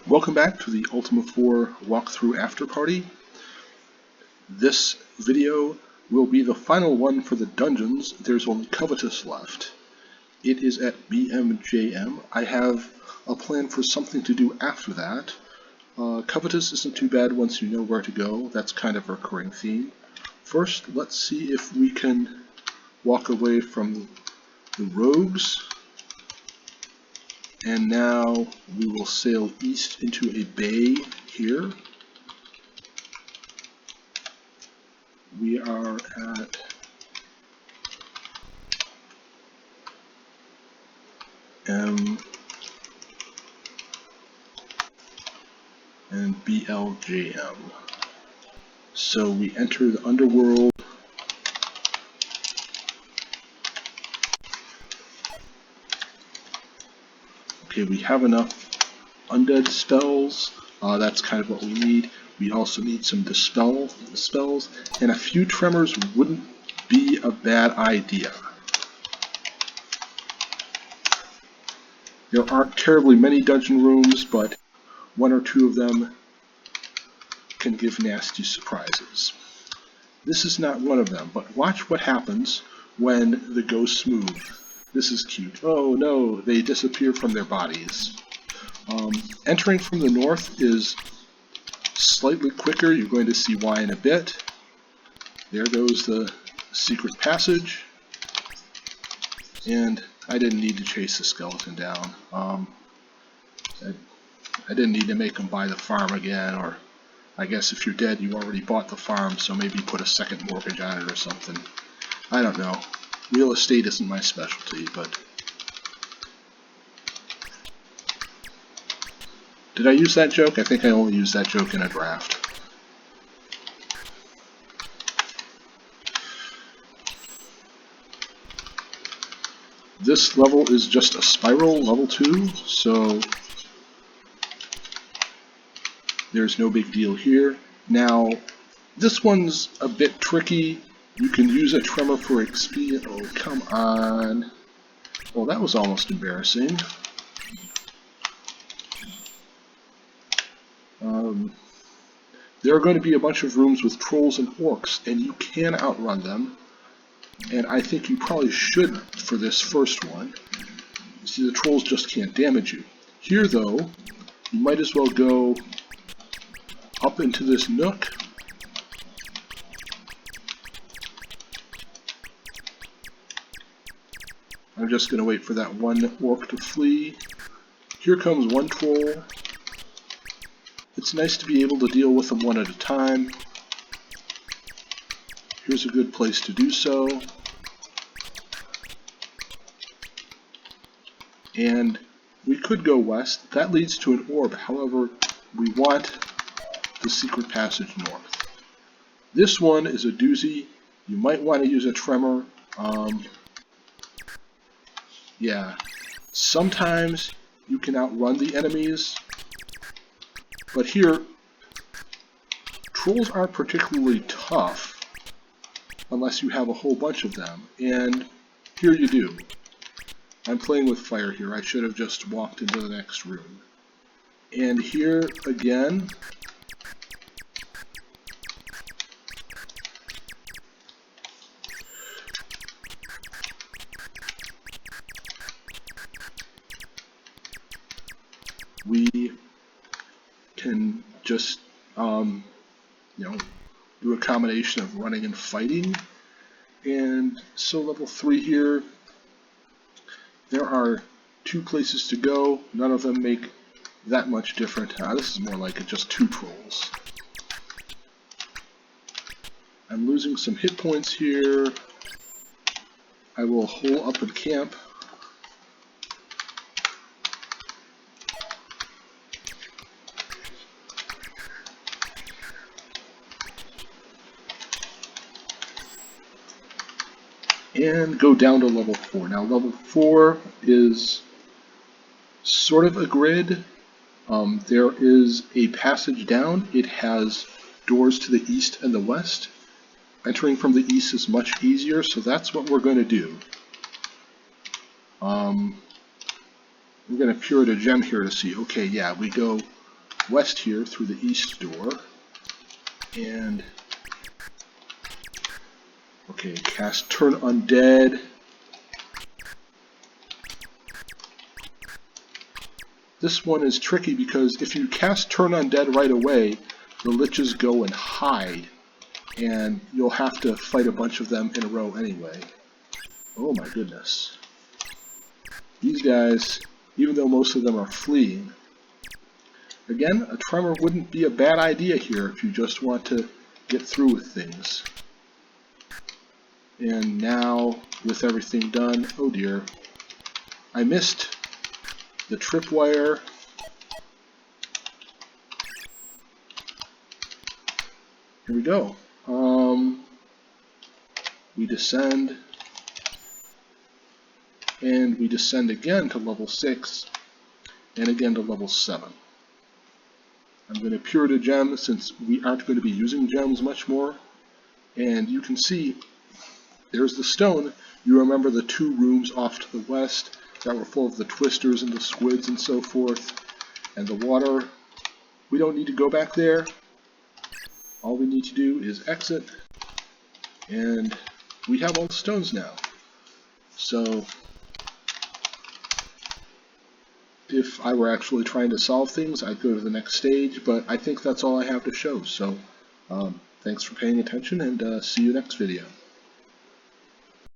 Welcome back to the Ultima 4 walkthrough Afterparty. This video will be the final one for the dungeons. There's only Covetous left. It is at BMJM. I have a plan for something to do after that. Covetous isn't too bad once you know where to go. That's kind of a recurring theme. First, let's see if we can walk away from the rogues. And now we will sail east into a bay here. We are at M and BLJM. So we enter the underworld. Okay, we have enough undead spells. That's kind of what we need. We also need some dispel spells, and a few tremors wouldn't be a bad idea. There aren't terribly many dungeon rooms, but one or two of them can give nasty surprises. This is not one of them, but watch what happens when the ghosts move. This is cute. Oh no, they disappear from their bodies. Entering from the north is slightly quicker. You're going to see why in a bit. There goes the secret passage. And I didn't need to chase the skeleton down. I didn't need to make him buy the farm again, or I guess if you're dead you already bought the farm, so maybe put a second mortgage on it or something. I don't know. Real estate isn't my specialty, but... Did I use that joke? I think I only used that joke in a draft. This level is just a spiral, level 2, so there's no big deal here. Now, this one's a bit tricky. You can use a tremor for XP. Oh, come on. Well, that was almost embarrassing. There are going to be a bunch of rooms with trolls and orcs, and you can outrun them. And I think you probably should for this first one. You see, the trolls just can't damage you. Here, though, you might as well go up into this nook. I'm just going to wait for that one orc to flee. Here comes one troll. It's nice to be able to deal with them one at a time. Here's a good place to do so. And we could go west. That leads to an orb. However, we want the secret passage north. This one is a doozy. You might want to use a tremor. Yeah. Sometimes you can outrun the enemies. But here, trolls aren't particularly tough unless you have a whole bunch of them, and here you do. I'm playing with fire here. I should have just walked into the next room. And here again, we can just, do a combination of running and fighting. And so level 3 here, there are 2 places to go. None of them make that much difference. This is more like just 2 trolls. I'm losing some hit points here. I will hole up and camp. And go down to level 4. Now level 4 is sort of a grid. There is a passage down. It has doors to the east and the west. Entering from the east is much easier, so that's what we're going to do. We're going to purify a gem here to see, okay, yeah, we go west here through the east door. And okay, cast Turn Undead. This one is tricky because if you cast Turn Undead right away, the liches go and hide, and you'll have to fight a bunch of them in a row anyway. Oh my goodness. These guys, even though most of them are fleeing, again, a tremor wouldn't be a bad idea here if you just want to get through with things. And now, with everything done, oh dear, I missed the tripwire. Here we go. We descend, and we descend again to level 6, and again to level 7. I'm going to pure to gem since we aren't going to be using gems much more. And you can see, there's the stone. You remember the 2 rooms off to the west that were full of the twisters and the squids and so forth. And the water, we don't need to go back there. All we need to do is exit, and we have all the stones now. So if I were actually trying to solve things, I'd go to the next stage, but I think that's all I have to show. So thanks for paying attention, and see you next video.